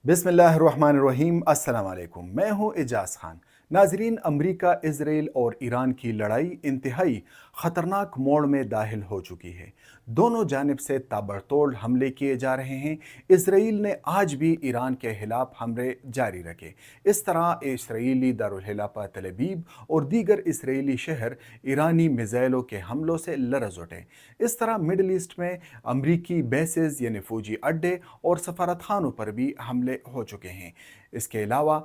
बिस्मिल्लाहिर्रहमानिर्रहीम। अस्सलाम वालेकुम। मैं हूं इजाज़ खान। नाजरीन, अमरीका, इजराइल और ईरान की लड़ाई इंतहाई ख़तरनाक मोड़ में दाखिल हो चुकी है। दोनों जानिब से ताबड़तोड़ हमले किए जा रहे हैं। इसराइल ने आज भी ईरान के खिलाफ हमले जारी रखे। इस तरह इसराइली दारुल-हिलाफा तल अबीब और दीगर इसराइली शहर ईरानी मिज़ाइलों के हमलों से लरज़ उठे। इस तरह मिडल ईस्ट में अमरीकी बेसेस यानी फ़ौजी अड्डे और सफारतखानों पर भी हमले हो चुके हैं। इसके अलावा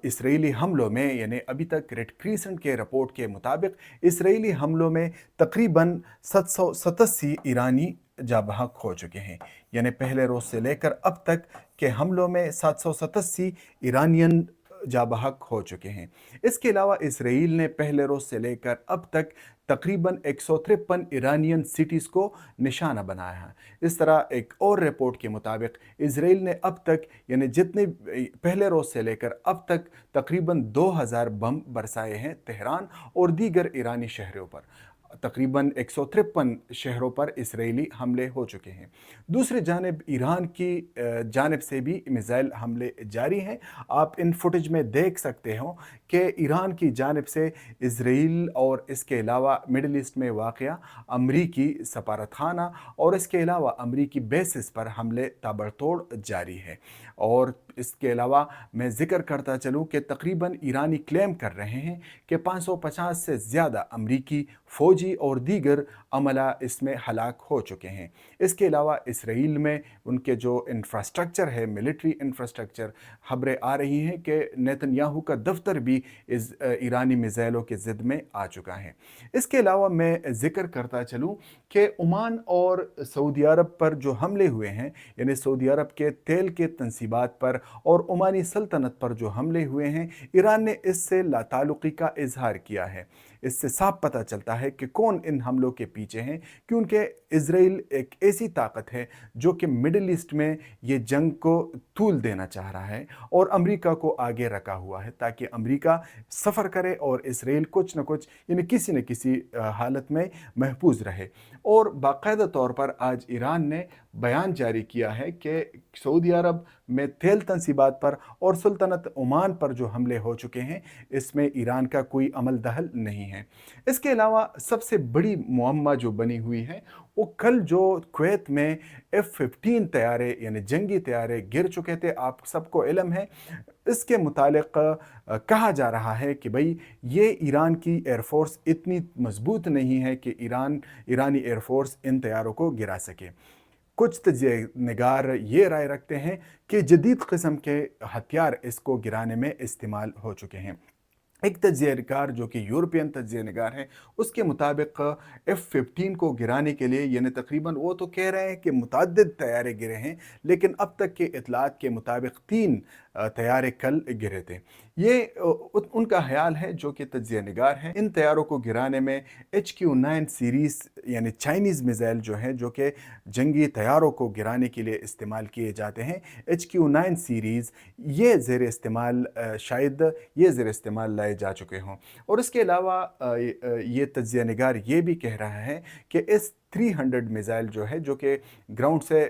इसराइली हमलों में यानी अभी तक रेड क्रिसेंट के रिपोर्ट के मुताबिक इसराइली हमलों में तकरीबन 787 ईरानी जाँ बहक हो चुके हैं। यानी पहले रोज़ से लेकर अब तक के हमलों में 787 ईरानियन जाँ बहक हो चुके हैं। इसके अलावा इसराइल ने पहले रोज़ से लेकर अब तक तकरीबन 153 ईरानियन सिटीज़ को निशाना बनाया है। इस तरह एक और रिपोर्ट के मुताबिक इसराइल ने अब तक यानी जितने पहले रोज़ से लेकर अब तक तकरीबन 2000 बम बरसाए हैं तेहरान और दीगर ईरानी शहरों पर। तकरीबन 153 शहरों पर इसराइली हमले हो चुके हैं। दूसरी जानिब ईरान की जानिब से भी मिसाइल हमले जारी हैं। आप इन फुटेज में देख सकते हो कि ईरान की जानिब से इसराइल और इसके अलावा मिडल ईस्ट में वाक़या अमरीकी सफारतखाना और इसके अलावा अमरीकी बेसिस पर हमले ताबड़तोड़ जारी है। और इसके अलावा मैं ज़िक्र करता चलूँ कि तकरीबन ईरानी क्लेम कर रहे हैं कि 550 से ज़्यादा अमरीकी फ़ौजी और दीगर अमला इसमें हलाक हो चुके हैं। इसके अलावा इसराइल में उनके जो इंफ्रास्ट्रक्चर है, मिलिट्री इंफ्रास्ट्रक्चर, खबरें आ रही हैं कि नेतन्याहू का दफ्तर भी इस ईरानी मिसाइलों के ज़िद में आ चुका है। इसके अलावा मैं ज़िक्र करता चलूँ कि ओमान और सऊदी अरब पर जो हमले हुए हैं, यानी सऊदी अरब के तेल के तंसीबात पर और ओमानी सल्तनत पर जो हमले हुए हैं, ईरान ने इससे लाताल्लुक़ी का इजहार किया है। इससे साफ पता चलता है कि कौन इन हमलों के पीछे हैं, क्योंकि इजराइल एक ऐसी ताकत है जो कि मिडिल ईस्ट में ये जंग को तूल देना चाह रहा है और अमेरिका को आगे रखा हुआ है ताकि अमेरिका सफ़र करे और इसराइल कुछ न कुछ यानी किसी न किसी हालत में महफूज रहे। और बाकायदा तौर पर आज ईरान ने बयान जारी किया है कि सऊदी अरब में तेल तंसीबात पर और सुल्तनत ओमान पर जो हमले हो चुके हैं, इसमें ईरान का कोई अमल दखल नहीं है। इसके अलावा सबसे बड़ी मुअम्मा जो बनी हुई है, वो कल जो कुवैत में F-15 तैयारे यानी जंगी तैयारे गिर चुके थे, आप सबको इल्म है। इसके मुतालिक कहा जा रहा है कि भाई ये ईरान की एयरफोर्स इतनी मजबूत नहीं है कि ईरानी एयरफोर्स इन तैयारों को गिरा सके। कुछ तज्ज़िया निगार ये राय रखते हैं कि जदीद किस्म के हथियार इसको गिराने में इस्तेमाल हो चुके हैं। एक तज्ज़िया निगार जो कि यूरोपियन तज्ज़िया निगार है, उसके मुताबिक F-15 को गिराने के लिए यानी तकरीबन वो तो कह रहे हैं कि मुतअद्दिद तैयारे गिरे हैं, लेकिन अब तक के इतलात के मुताबिक 3 तैयारे कल गिरे थे। ये उनका ख्याल है जो कि तज्ज़िया निगार हैं। इन तैयारों को गिराने में HQ-9 सीरीज़ यानी चाइनीज़ मिसाइल जो हैं, जो कि जंगी तैयारों को गिराने के लिए इस्तेमाल किए जाते हैं, HQ-9 सीरीज़ ये ज़ेर इस्तेमाल शायद ये ज़ेर इस्तेमाल लाए जा चुके हों। और इसके अलावा ये तज्ज़िया निगार ये भी कह रहा है कि इस 300 मिसाइल जो है, जो कि ग्राउंड से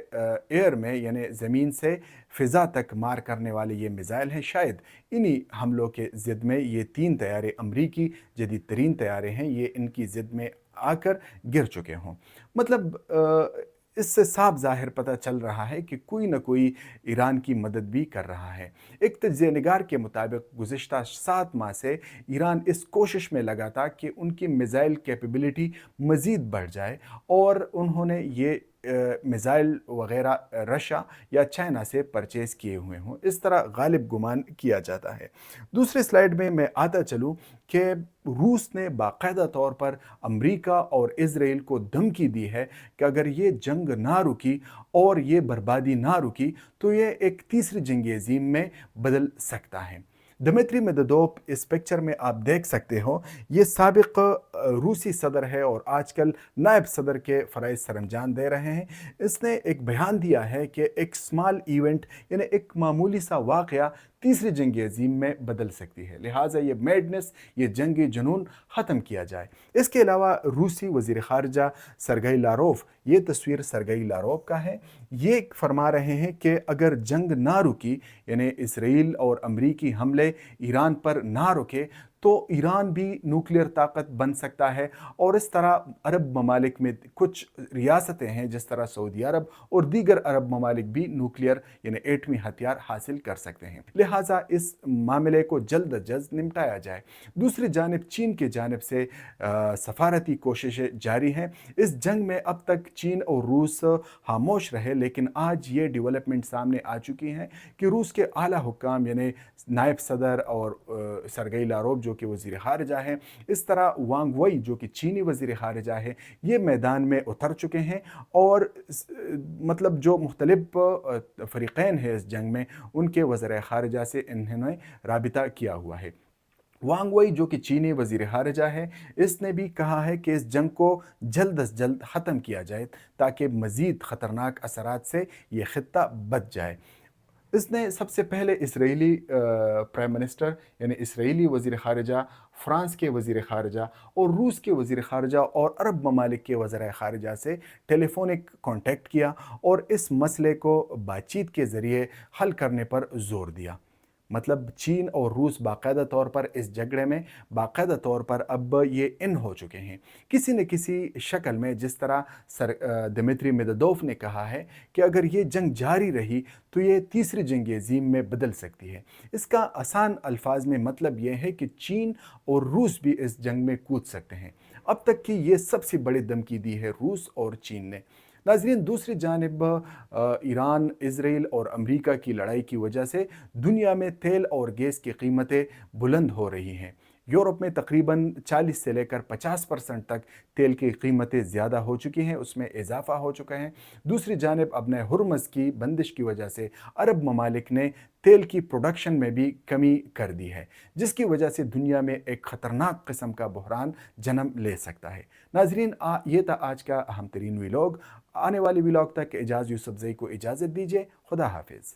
एयर में यानी ज़मीन से फ़िज़ा तक मार करने वाले ये मिसाइल हैं, शायद इन्हीं हमलों के ज़िद में ये 3 तैयारे अमरीकी जदीद तरीन तैयारे हैं, ये इनकी ज़िद में आकर गिर चुके हों। मतलब इससे साफ ज़ाहिर पता चल रहा है कि कोई न कोई ईरान की मदद भी कर रहा है। एक तज्ज़िया निगार के मुताबिक गुज़िश्ता 7 माह से ईरान इस कोशिश में लगा था कि उनकी मिसाइल कैपेबिलिटी मज़ीद बढ़ जाए और उन्होंने ये मिसाइल वग़ैरह रशिया या चाइना से परचेज़ किए हुए हों, इस तरह गालिब गुमान किया जाता है। दूसरे स्लाइड में मैं आता चलूँ कि रूस ने बाकायदा तौर पर अमेरिका और इज़राइल को धमकी दी है कि अगर ये जंग ना रुकी और ये बर्बादी ना रुकी, तो ये एक तीसरी जंग अज़ीम में बदल सकता है। दिमित्री मेदवेदेव इस पिक्चर में आप देख सकते हो, ये साबिक रूसी सदर है और आजकल नायब सदर के फ़राइज़ सरअंजाम दे रहे हैं। इसने एक बयान दिया है कि एक स्मॉल इवेंट यानी एक मामूली सा वाक़या तीसरी जंग अजीम में बदल सकती है। लिहाजा ये मैडनेस, ये जंगी जुनून ख़त्म किया जाए। इसके अलावा रूसी वज़ीर ख़ारजा सरगई लारोव, ये तस्वीर सरगई लारोव का है, ये फरमा रहे हैं कि अगर जंग ना रुकी, यानी इसराइल और अमरीकी हमले ईरान पर ना रुके, तो ईरान भी न्यूक्लियर ताकत बन सकता है और इस तरह अरब ममालिक में कुछ रियासतें हैं जिस तरह सऊदी अरब और दीगर अरब ममालिक भी न्यूक्लियर यानी एटमी हथियार हासिल कर सकते हैं। लिहाजा इस मामले को जल्द अज जल्द निपटाया जाए। दूसरी जानिब चीन की जानिब से सफारती कोशिशें जारी हैं। इस जंग में अब तक चीन और रूस खामोश रहे, लेकिन आज ये डेवलपमेंट सामने आ चुकी हैं कि रूस के आला हुक्काम यानी नायब सदर और सरगई लारोव जो कि वज़ीर ख़ारिजा हैं, इस तरह वांग वई जो कि चीनी वज़ीर ख़ारिजा है, ये मैदान में उतर चुके हैं और मतलब जो मुख्तलिफ फ़रीक़ैन हैं इस जंग में, उनके वज़ीर ख़ारिजा से इन्होंने राबिता किया हुआ है। वांग वई जो कि चीनी वज़ीर ख़ारिजा है, इसने भी कहा है कि इस जंग को जल्द अज जल्द ख़त्म किया जाए ताकि मज़ीद ख़तरनाक असरात से ये ख़ित्ता बच जाए। इसने सबसे पहले इसराइली प्राइम मिनिस्टर यानी इसराइली वज़ीर ख़ारिजा, फ़्रांस के वज़ीर ख़ारिजा और रूस के वज़ीर ख़ारिजा और अरब ममालिक के वज़ीर ख़ारिजा से टेलीफ़ोनिक कॉन्टैक्ट किया और इस मसले को बातचीत के ज़रिए हल करने पर ज़ोर दिया। मतलब चीन और रूस बाकायदा तौर पर इस झगड़े में बाकायदा तौर पर अब ये इन हो चुके हैं किसी न किसी शक्ल में। जिस तरह दिमित्री मेदवेदेव ने कहा है कि अगर ये जंग जारी रही तो ये तीसरी जंग अजीम में बदल सकती है। इसका आसान अल्फाज में मतलब ये है कि चीन और रूस भी इस जंग में कूद सकते हैं। अब तक की ये सबसे बड़ी धमकी दी है रूस और चीन ने। नाज़रीन, दूसरी जानिब ईरान, इसराइल और अमेरिका की लड़ाई की वजह से दुनिया में तेल और गैस की कीमतें बुलंद हो रही हैं। यूरोप में तकरीबन 40 से लेकर 50% तक तेल की कीमतें ज़्यादा हो चुकी हैं, उसमें इजाफा हो चुका है। दूसरी जानिब अपने हुर्मुज़ की बंदिश की वजह से अरब ममालिक ने तेल की प्रोडक्शन में भी कमी कर दी है, जिसकी वजह से दुनिया में एक ख़तरनाक किस्म का बहरान जन्म ले सकता है। नाज़रीन, ये था आज का अहम तरीन व्लॉग। आने वाले व्लॉग तक एजाज़ यूसुफज़ई को इजाज़त दीजिए। खुदा हाफिज़।